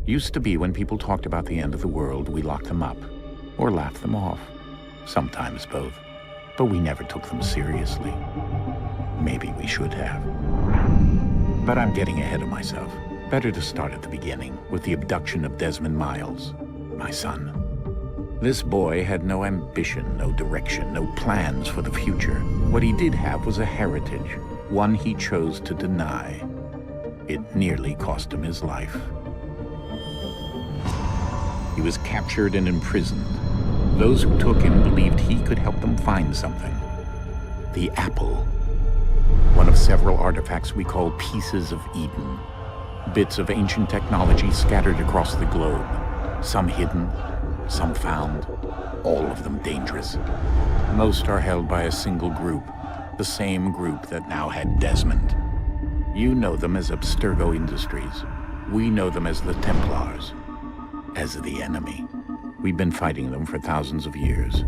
Used to be when people talked about the end of the world, we locked them up, or laughed them off. Sometimes both. But we never took them seriously. Maybe we should have. But I'm getting ahead of myself. Better to start at the beginning, with the abduction of Desmond Miles, my son. This boy had no ambition, no direction, no plans for the future. What he did have was a heritage, one he chose to deny. It nearly cost him his life. He was captured and imprisoned. Those who took him believed he could help them find something. The apple. One of several artifacts we call pieces of Eden. Bits of ancient technology scattered across the globe. Some hidden, some found, all of them dangerous. Most are held by a single group, the same group that now had Desmond. You know them as Abstergo Industries. We know them as the Templars. As the enemy. We've been fighting them for thousands of years.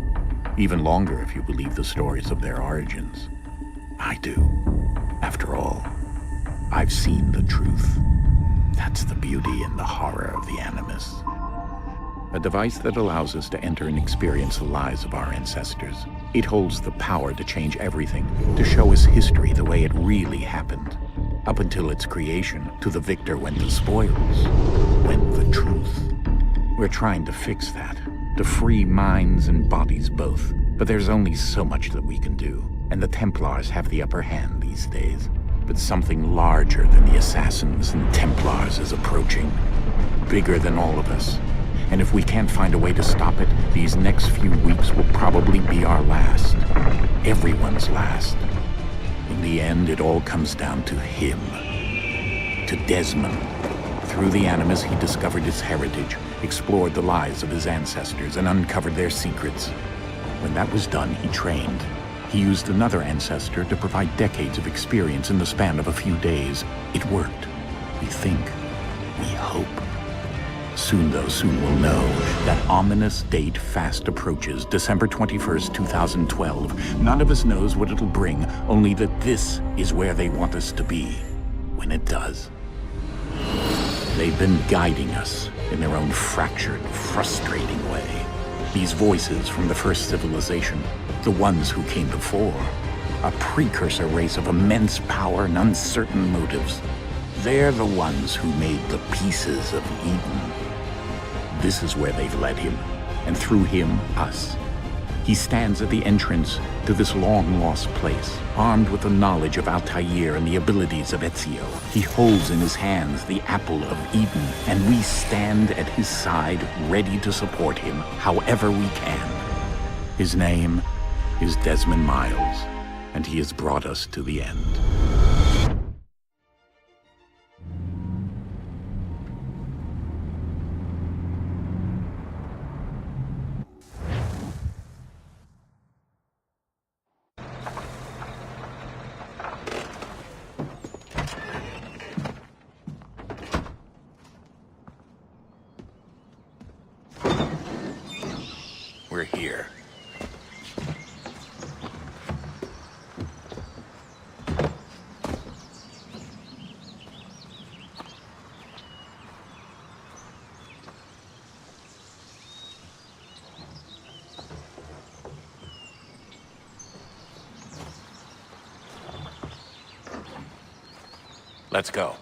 Even longer if you believe the stories of their origins. I do. After all, I've seen the truth. That's the beauty and the horror of the Animus. A device that allows us to enter and experience the lives of our ancestors. It holds the power to change everything, to show us history the way it really happened. Up until its creation, to the victor went the spoils, went the truth. We're trying to fix that, to free minds and bodies both. But there's only so much that we can do, and the Templars have the upper hand these days. But something larger than the Assassins and Templars is approaching, bigger than all of us. And if we can't find a way to stop it, these next few weeks will probably be our last. Everyone's last. In the end, it all comes down to him. To Desmond. Through the Animus, he discovered his heritage, explored the lives of his ancestors, and uncovered their secrets. When that was done, he trained. He used another ancestor to provide decades of experience in the span of a few days. It worked. We think. We hope. Soon, though, soon we'll know. That ominous date fast approaches, December 21st, 2012. None of us knows what it'll bring, only that this is where they want us to be, when it does. They've been guiding us in their own fractured, frustrating way. These voices from the first civilization, the ones who came before, a precursor race of immense power and uncertain motives. They're the ones who made the pieces of Eden. This is where they've led him, and through him, us. He stands at the entrance to this long-lost place, armed with the knowledge of Altair and the abilities of Ezio. He holds in his hands the apple of Eden, and we stand at his side, ready to support him however we can. His name is Desmond Miles, and he has brought us to the end. We're here. Let's go.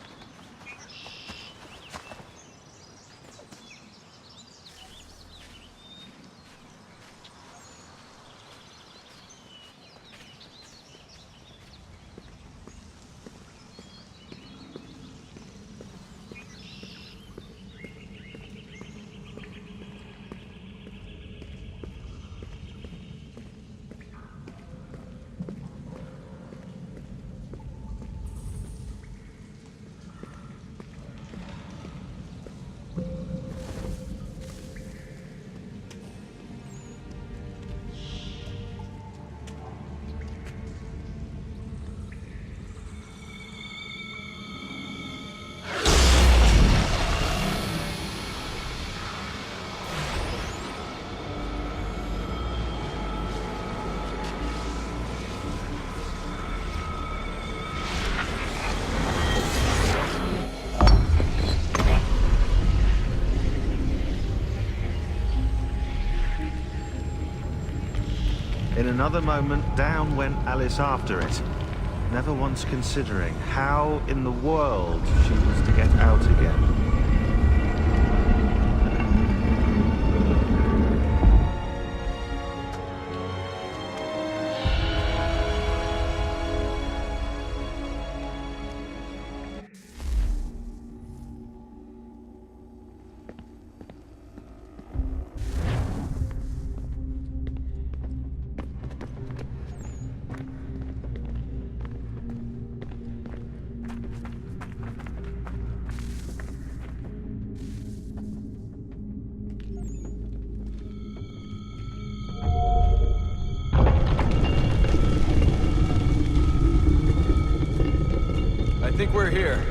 another moment, down went Alice after it, never once considering how in the world she was to get out again. I think we're here.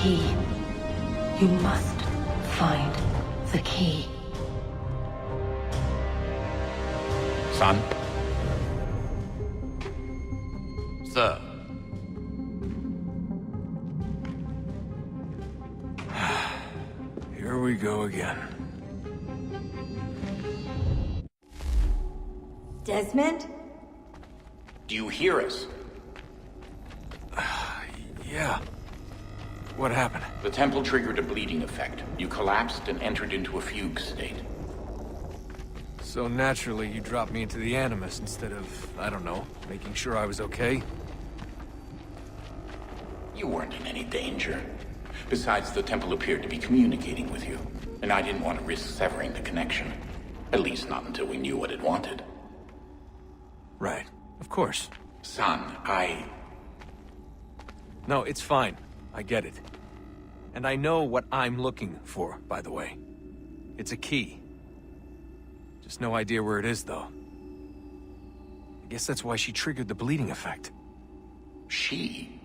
Key. You must find the key. Son? Sir. Here we go again. Desmond? Do you hear us? Yeah. What happened? The temple triggered a bleeding effect. You collapsed and entered into a fugue state. So naturally, you dropped me into the Animus instead of, I don't know, making sure I was okay? You weren't in any danger. Besides, the temple appeared to be communicating with you, and I didn't want to risk severing the connection. At least not until we knew what it wanted. Right. Of course. Son, No, it's fine. I get it. And I know what I'm looking for, by the way. It's a key. Just no idea where it is, though. I guess that's why she triggered the bleeding effect. She?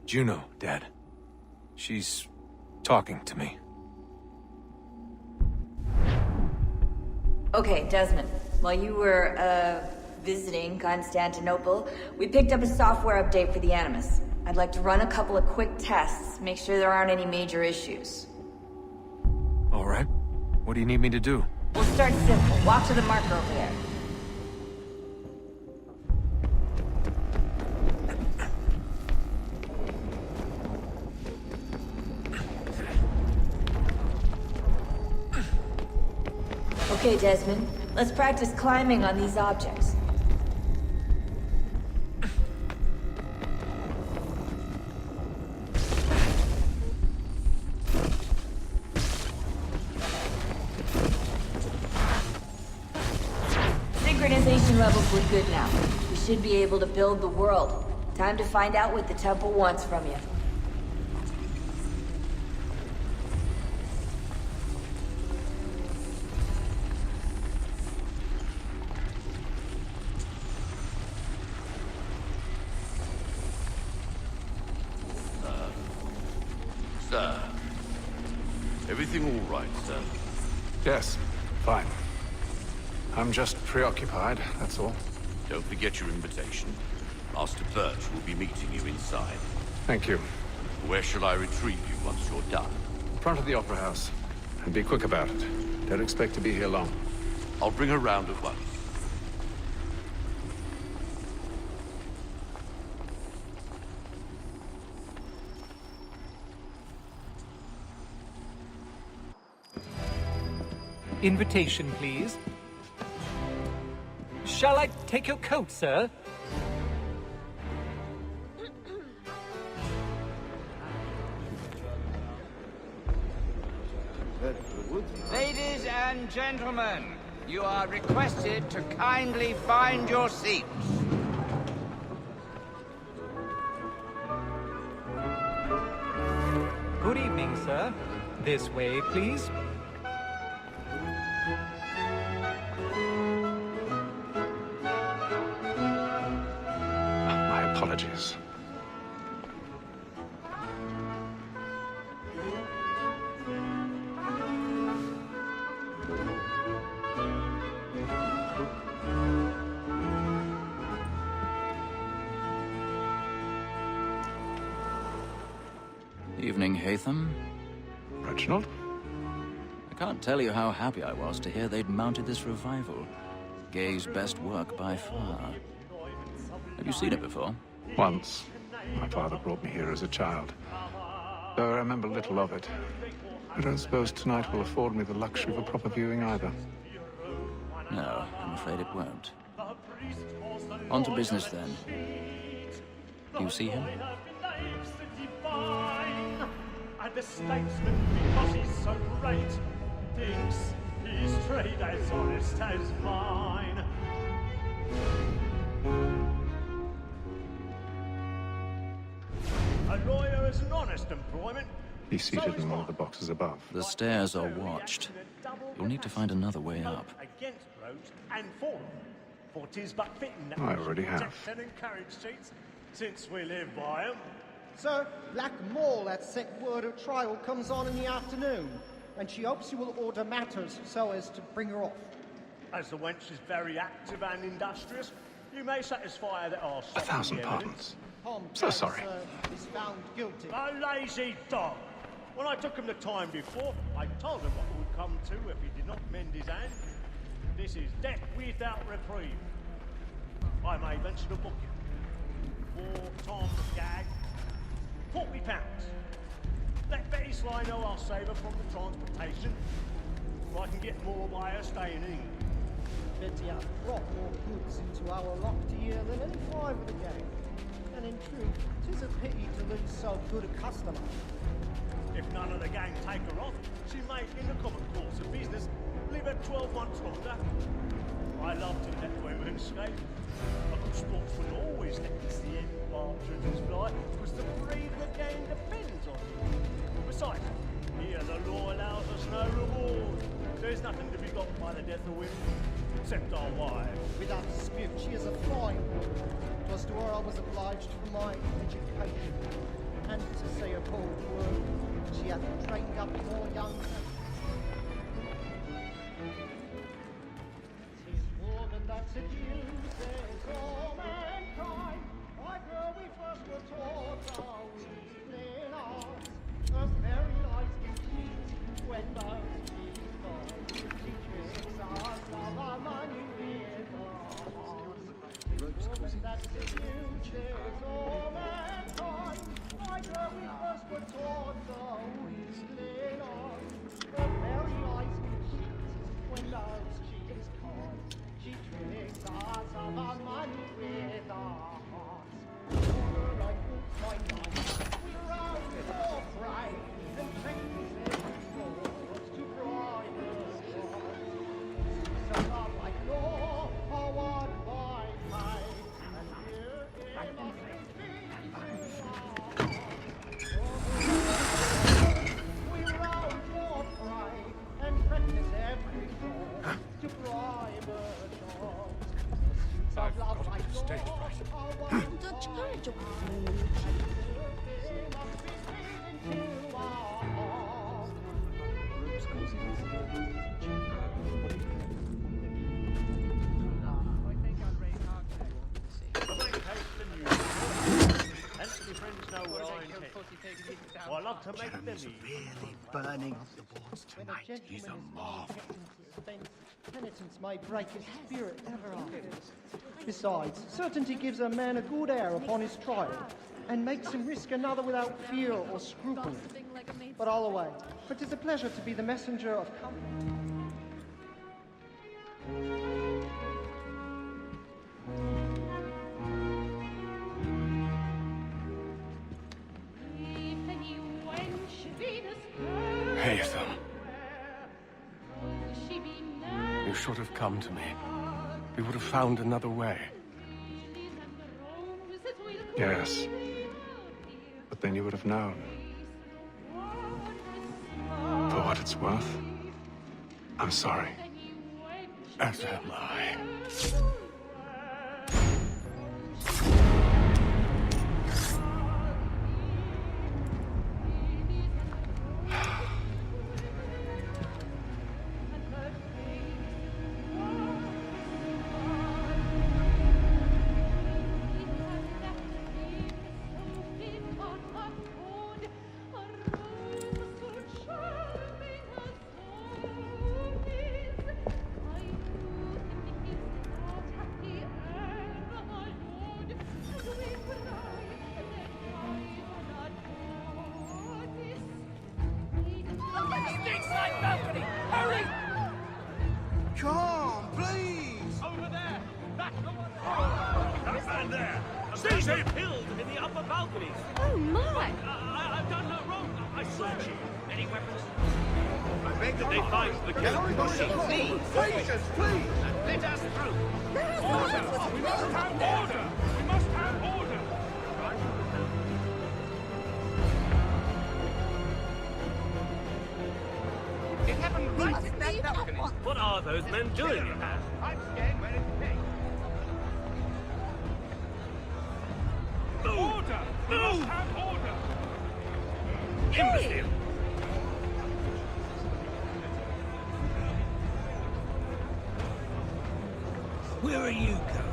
Juno, Dad. She's talking to me. Okay, Desmond. While you were, visiting Constantinople, we picked up a software update for the Animus. I'd like to run a couple of quick tests, make sure there aren't any major issues. All right. What do you need me to do? We'll start simple. Walk to the marker over there. Okay, Desmond. Let's practice climbing on these objects. Synchronization levels look good now. We should be able to build the world. Time to find out what the temple wants from you. Sir. Everything all right, sir? Yes, fine. I'm just preoccupied, that's all. Don't forget your invitation. Master Birch will be meeting you inside. Thank you. Where shall I retrieve you once you're done? Front of the Opera House. And be quick about it. Don't expect to be here long. I'll bring her round at once. Invitation, please. Shall I take your coat, sir? Ladies and gentlemen, you are requested to kindly find your seats. Good evening, sir. This way, please. My apologies. Evening, Hatham. Reginald? I can't tell you how happy I was to hear they'd mounted this revival. Gay's best work by far. Have you seen it before? Once. My father brought me here as a child. Though I remember little of it. I don't suppose tonight will afford me the luxury of a proper viewing either. No, I'm afraid it won't. On to business, then. Do you see him? And the statesman, because he's so great, thinks his trade as honest as mine. A lawyer is an honest employment. He's seated in one of the boxes above. The stairs are watched. You'll need to find another way up. Against roads and for them. For 'tis but fitting that I we already should have. protect and encourage streets, since we live by 'em. Sir, Black Mall had sent word of trial comes on in the afternoon, and she hopes you will order matters so as to bring her off. As the wench is very active and industrious, you may satisfy that our 1,000 pardons. Tom So Banks, sorry. is found guilty. A lazy dog! When I took him the time before, I told him what would come to if he did not mend his hand. This is death without reprieve. I may venture to book you. For Tom's gag, £40. Let Betty Sly know I'll save her from the transportation. Or I can get more by her staying in England. Betty hath brought more goods into our locked here than any five of the gang. And in truth, 'tis a pity to lose so good a customer. If none of the gang take her off, she may, in the common course of business, live her 12 months longer. I love to let women escape. A good sportsman always lets the end partridges fly, because the breed of the gang depends on it. Besides, here the law allows us no reward. There's nothing to be got by the death of women, except our wives. Without dispute, she is a fine woman. 'Twas to her I was obliged for my education. And to say a bold word, she hath trained up more young men. 'Tis woman that seduces all mankind. Why, girl, we first were taught our weakling arts. Her very eyes can cheat when those cheats fall. She tricks us of our money with her heart. Woman that seduces all mankind. Why, girl, we first were taught our weakling arts. Her very eyes can cheat when those cheats call. She tricks us of our money with our hearts. For I will find out we're out for pride and practice laws to bribe us. So not like law or what by might. And here in our we're out for pride and practice every law to bribe us. I've got to get the stage right. Dutch courage. Room's cozy. your friends know where I'm headed. Well, I'd like to make them easy. Really burning up the boards tonight. He's a marvel. Penitence may break his spirit ever after. Besides, certainty gives a man a good air upon his trial, and makes him risk another without fear or scruple. But I'll away, for 'tis a pleasure to be the messenger of comfort. Haytham. You should have come to me. We would have found another way. Yes. But then you would have known. For what it's worth, I'm sorry. As am I. Hurry! Come, please! Over there! That's the one! That man there! Stays killed in the upper balconies! Oh my! I've done no wrong. I search you. Any weapons? I beg that they find the gate. Please! Patience, please! Let us through! Order! We must have order! We must have order! It happened right in that balcony! What are those men doing? I'm scared where it's heading. Order! We must have order! Imbecile! Where are you going?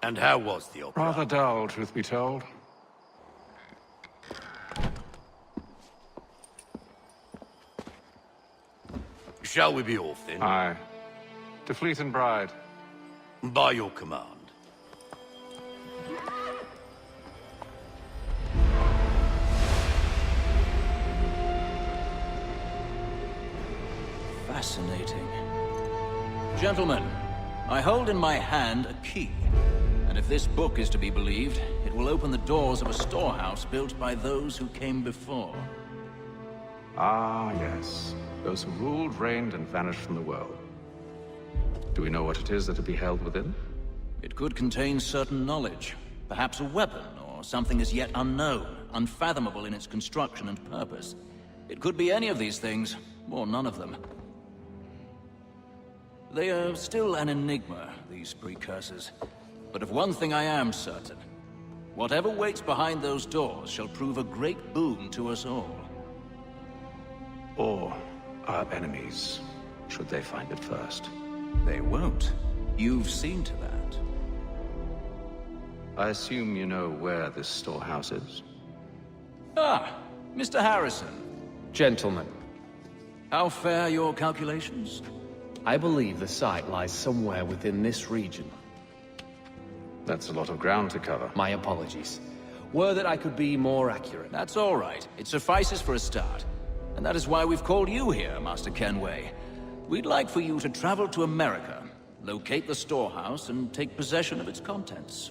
And how was the opera? Rather dull, truth be told. Shall we be off then? Aye. To Fleet and Bride. By your command. Fascinating. Gentlemen, I hold in my hand a key. And if this book is to be believed, it will open the doors of a storehouse built by those who came before. Ah, yes. Those who ruled, reigned, and vanished from the world. Do we know what it is that to be held within? It could contain certain knowledge. Perhaps a weapon, or something as yet unknown, unfathomable in its construction and purpose. It could be any of these things, or none of them. They are still an enigma, these precursors. But of one thing I am certain. Whatever waits behind those doors shall prove a great boon to us all. Or our enemies, should they find it first. They won't. You've seen to that. I assume you know where this storehouse is? Ah, Mr. Harrison. Gentlemen, How fare your calculations? I believe the site lies somewhere within this region. That's a lot of ground to cover. My apologies. Were that I could be more accurate. That's all right. It suffices for a start. And that is why we've called you here, Master Kenway. We'd like for you to travel to America, locate the storehouse, and take possession of its contents.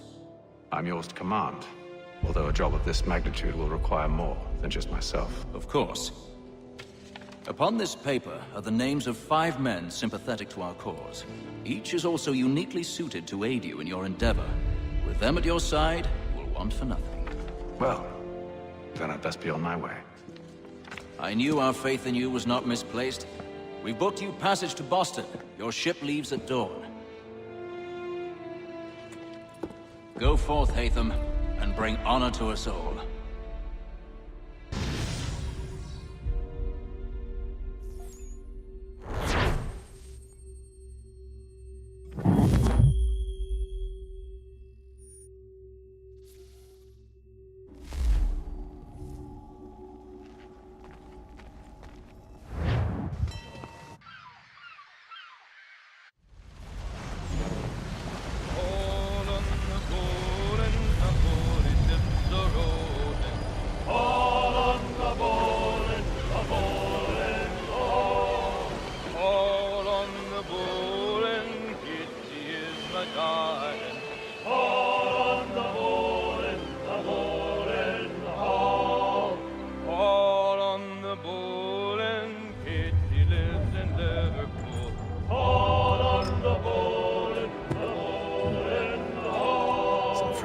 I'm yours to command, although a job of this magnitude will require more than just myself. Of course. Upon this paper are the names of 5 men sympathetic to our cause. Each is also uniquely suited to aid you in your endeavor. With them at your side, you will want for nothing. Well, then I'd best be on my way. I knew our faith in you was not misplaced. We booked you passage to Boston. Your ship leaves at dawn. Go forth, Hatham, and bring honor to us all.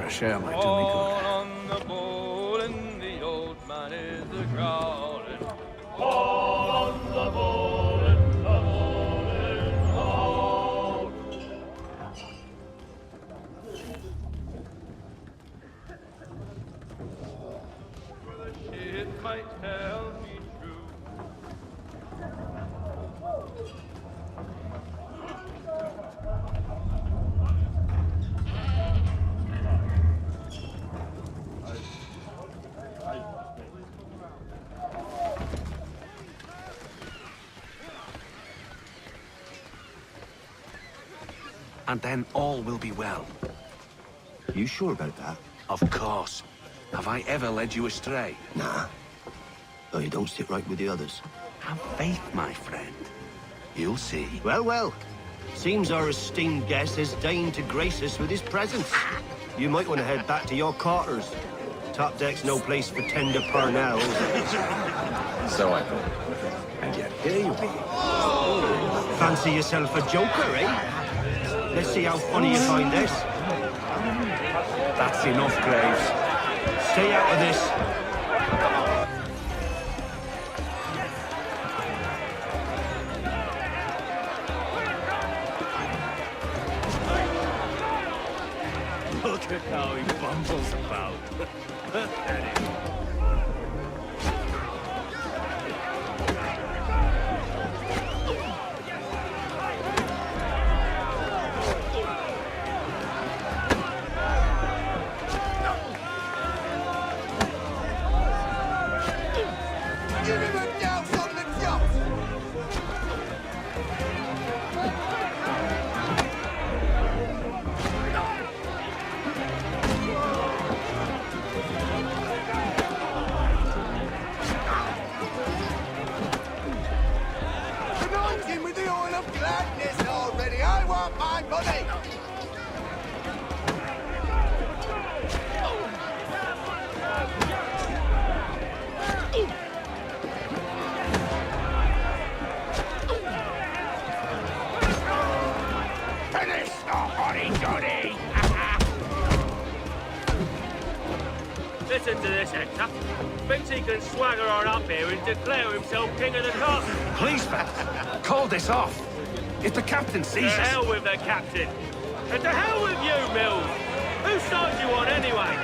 Share might do me good. On the bowl and the old man is a-growling. On the bowl and the bowl and all. It might tell me true. And then all will be well. You sure about that? Of course. Have I ever led you astray? Nah. Though you don't sit right with the others. Have faith, my friend. You'll see. Well, well. Seems our esteemed guest has deigned to grace us with his presence. You might want to head back to your quarters. Top deck's no place for tender parnells. So I thought. And yet here you be. Fancy yourself a joker, eh? Let's see how funny you find this. That's enough, Graves. Stay out of this. Look at how he bumbles about. Listen to this, Hector. Thinks he can swagger on up here and declare himself king of the top. Please, Pat, call this off. If the captain sees us... To hell with the captain. And to hell with you, Mills. Whose side you on, anyway?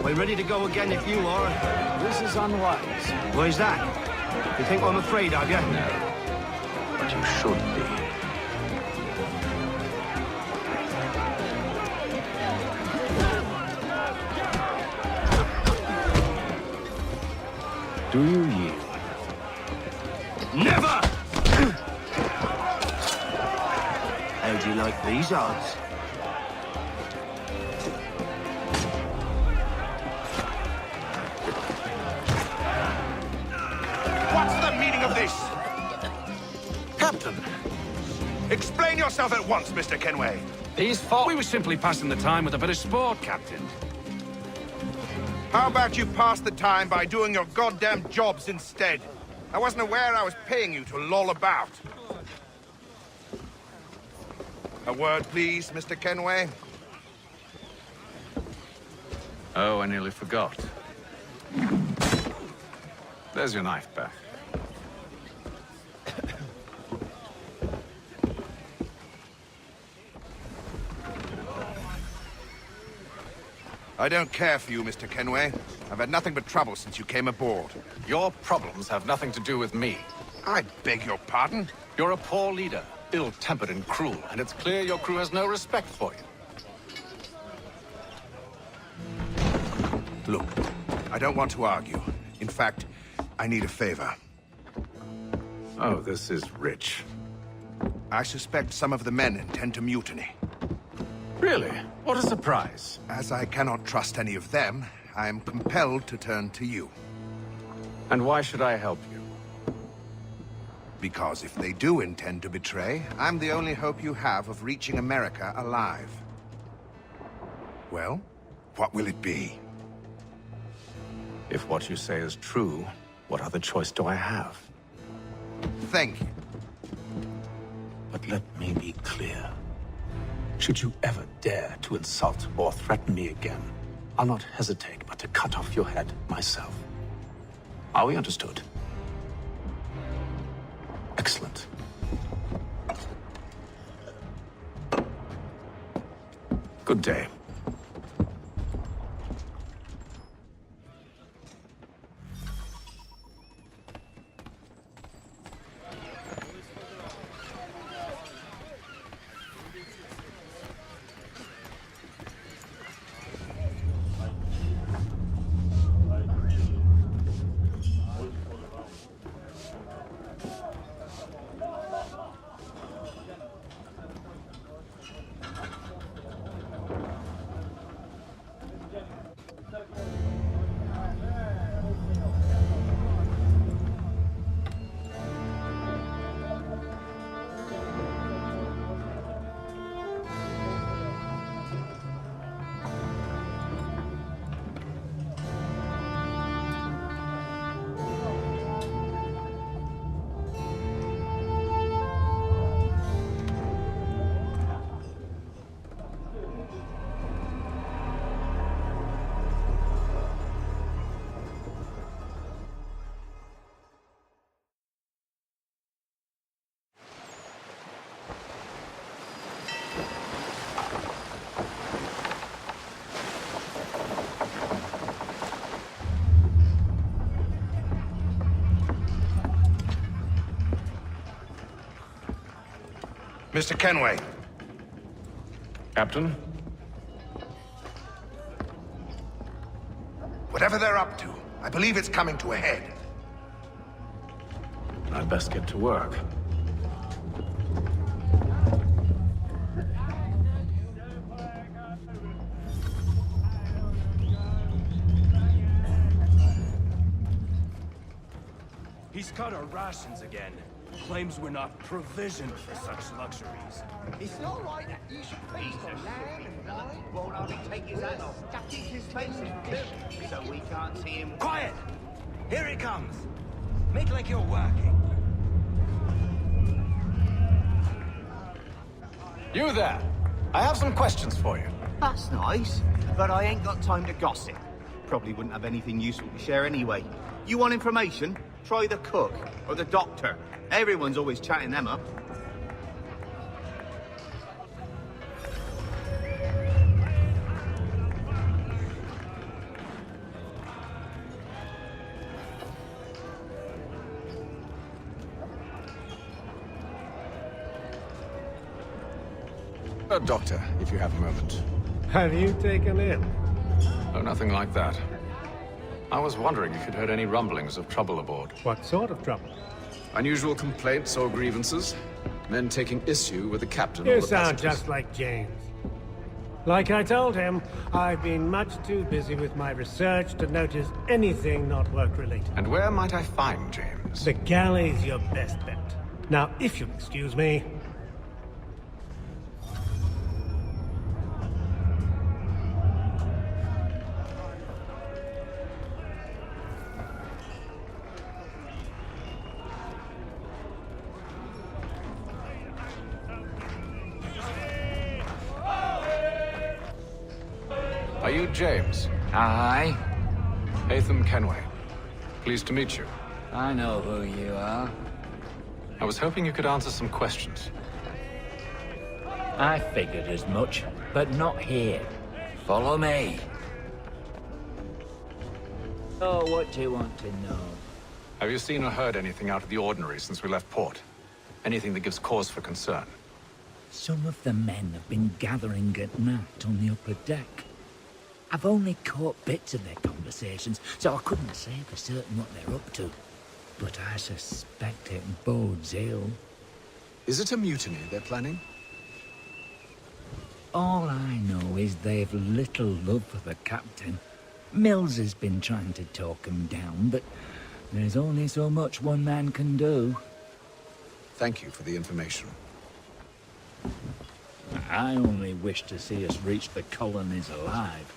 We're ready to go again if you are. This is unwise. Why's that? You think I'm afraid of you? No. But you should be. Do you yield? Never! How do you like these odds? What's the meaning of this? Captain! Explain yourself at once, Mr. Kenway. These folk... We were simply passing the time with a bit of sport, Captain. How about you pass the time by doing your goddamn jobs instead? I wasn't aware I was paying you to loll about. A word, please, Mr. Kenway. Oh, I nearly forgot. There's your knife back. I don't care for you, Mr. Kenway. I've had nothing but trouble since you came aboard. Your problems have nothing to do with me. I beg your pardon? You're a poor leader, ill-tempered and cruel, and it's clear your crew has no respect for you. Look, I don't want to argue. In fact, I need a favor. Oh, this is rich. I suspect some of the men intend to mutiny. Really? What a surprise. As I cannot trust any of them, I am compelled to turn to you. And why should I help you? Because if they do intend to betray, I'm the only hope you have of reaching America alive. Well, what will it be? If what you say is true, what other choice do I have? Thank you. But let me be clear. Should you ever dare to insult or threaten me again, I'll not hesitate but to cut off your head myself. Are we understood? Excellent. Good day. Mr. Kenway. Captain? Whatever they're up to, I believe it's coming to a head. I'd best get to work. He's cut our rations again. Claims we're not provisioned for such luxuries. It's not right that you should feast on lamb and wine. Won't only take his hat off, Stuffing his face in so we can't see him. Quiet! Here he comes. Make like you're working. You there! I have some questions for you. That's nice, but I ain't got time to gossip. Probably wouldn't have anything useful to share anyway. You want information? Try the cook or the doctor. Everyone's always chatting them up. Doctor, if you have a moment. Have you taken in? Oh, nothing like that. I was wondering if you'd heard any rumblings of trouble aboard. What sort of trouble? Unusual complaints or grievances? Men taking issue with the captain or You the sound passengers? just like James. Like I told him, I've been much too busy with my research to notice anything not work-related. And where might I find James? The galley's your best bet. Now, if you'll excuse me... you James? Aye. Haytham Kenway. Pleased to meet you. I know who you are. I was hoping you could answer some questions. I figured as much, but not here. Follow me. Oh, what do you want to know? Have you seen or heard anything out of the ordinary since we left port? Anything that gives cause for concern? Some of the men have been gathering at night on the upper deck. I've only caught bits of their conversations, so I couldn't say for certain what they're up to. But I suspect it bodes ill. Is it a mutiny they're planning? All I know is they've little love for the captain. Mills has been trying to talk him down, but there's only so much one man can do. Thank you for the information. I only wish to see us reach the colonies alive.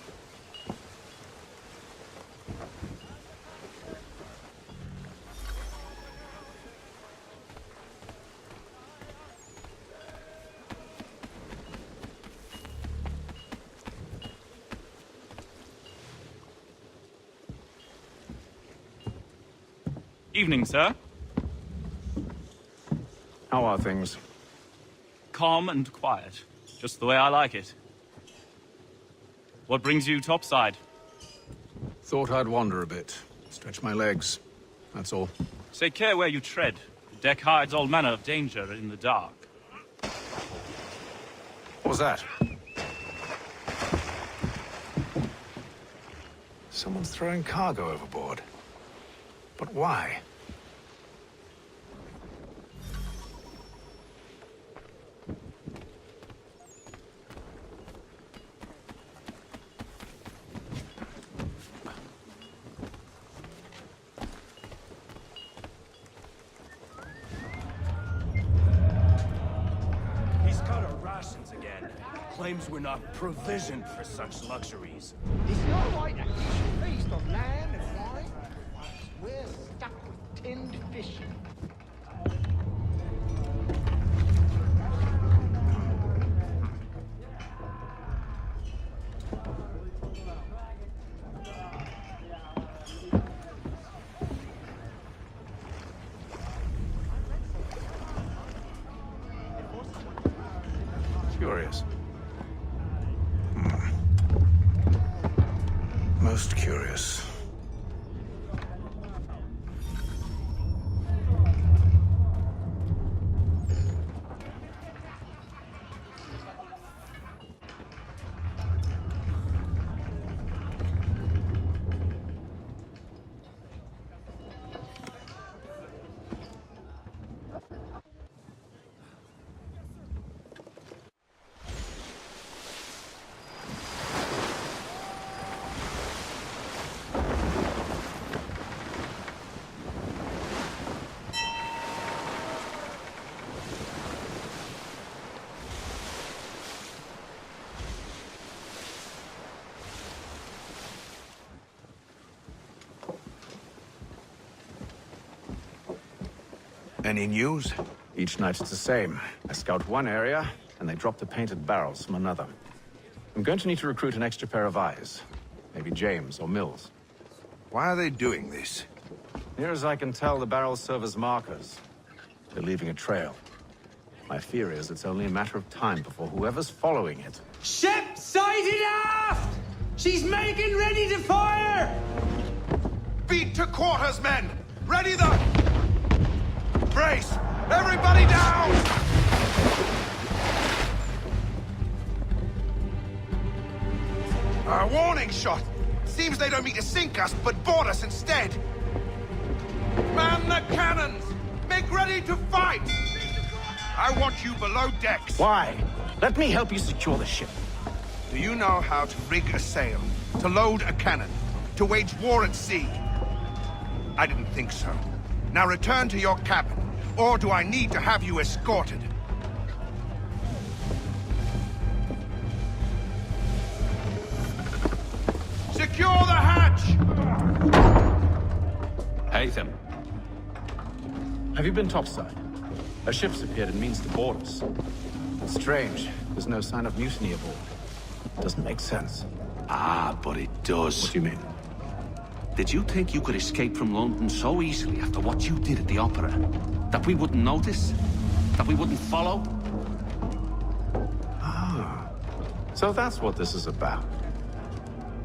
Evening, sir. How are things? Calm and quiet. Just the way I like it. What brings you topside? Thought I'd wander a bit. Stretch my legs. That's all. Take care where you tread. The deck hides all manner of danger in the dark. What was that? Someone's throwing cargo overboard. But why? He's cut our rations again. Claims we're not provisioned for such luxuries. It's not right that you should feast on land and wine. We're stuck with tinned fish. Curious. Most curious. Any news? Each night it's the same. I scout one area, and they drop the painted barrels from another. I'm going to need to recruit an extra pair of eyes. Maybe James or Mills. Why are they doing this? Near as I can tell, the barrels serve as markers. They're leaving a trail. My fear is it's only a matter of time before whoever's following it... Ship sighted aft! She's making ready to fire! Beat to quarters, men! Ready the... Brace! Everybody down! A warning shot! Seems they don't mean to sink us, but board us instead! Man the cannons! Make ready to fight! I want you below decks! Why? Let me help you secure the ship. Do you know how to rig a sail? To load a cannon? To wage war at sea? I didn't think so. Now return to your cabin, or do I need to have you escorted? Secure the hatch! Haytham. Have you been topside? A ship's appeared and means to board us. Strange. There's no sign of mutiny aboard. Doesn't make sense. Ah, but it does. What do you mean? Did you think you could escape from London so easily after what you did at the opera? That we wouldn't notice? That we wouldn't follow? Ah, so that's what this is about.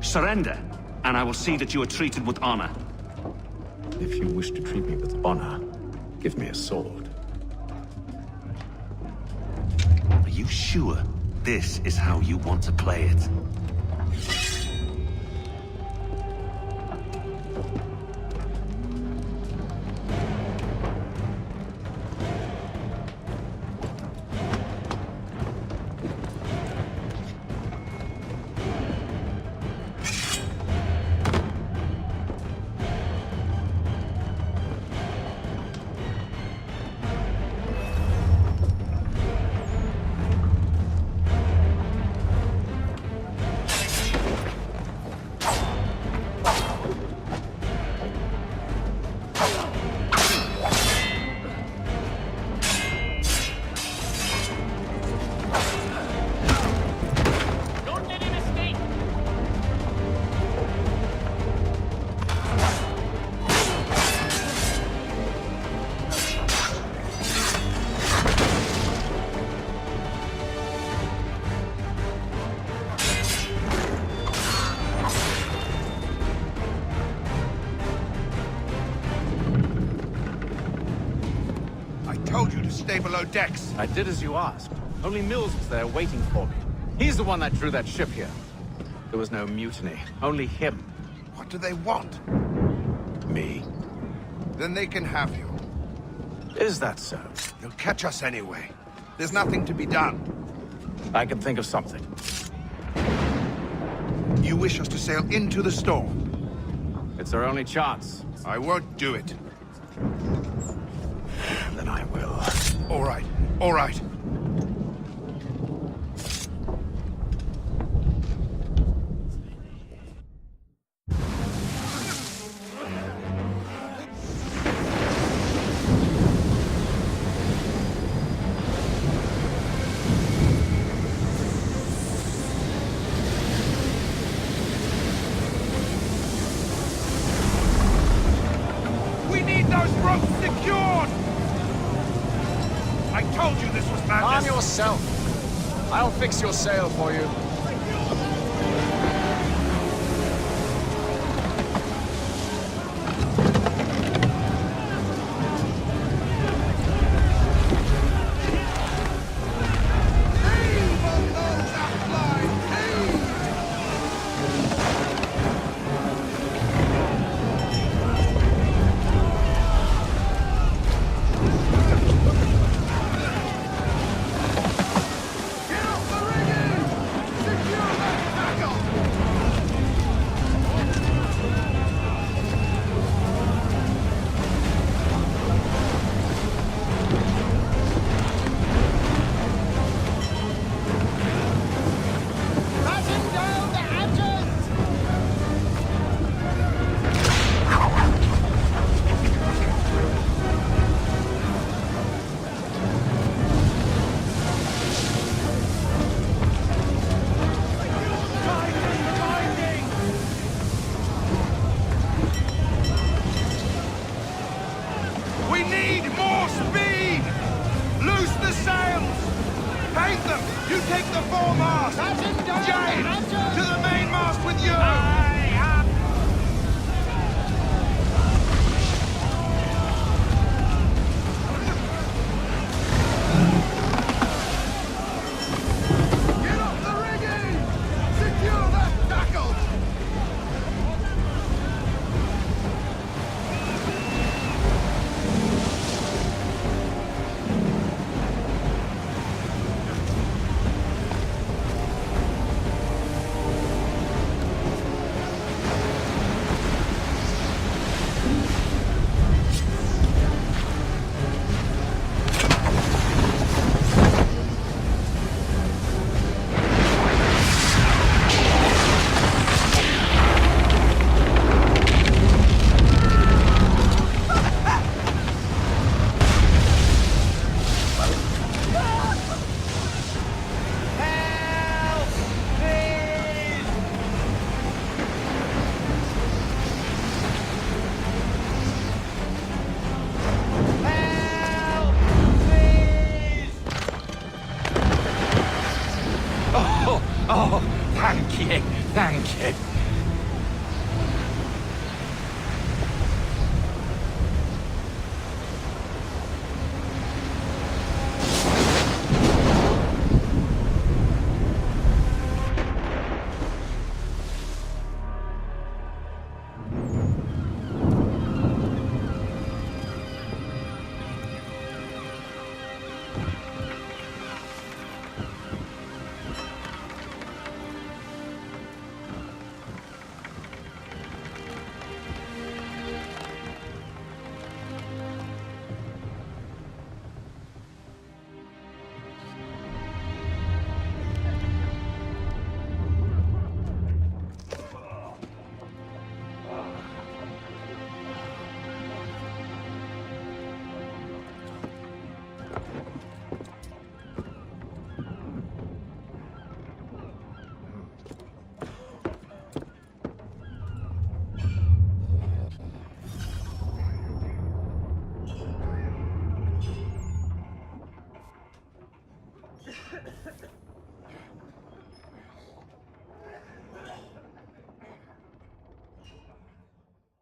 Surrender, and I will see that you are treated with honor. If you wish to treat me with honor, give me a sword. Are you sure this is how you want to play it? Stay below decks. I did as you asked. Only Mills was there waiting for me. He's the one that drew that ship here. There was no mutiny, only him. What do they want? Me. Then they can have you. Is that so? They'll catch us anyway. There's nothing to be done. I can think of something. You wish us to sail into the storm? It's our only chance. I won't do it. Then I will. All right, all right. We need those ropes secured! I told you this was madness! Calm yourself. I'll fix your sail for you. We need more speed! Loose the sails! Paint them! You take the foremast! James, to the mainmast with you!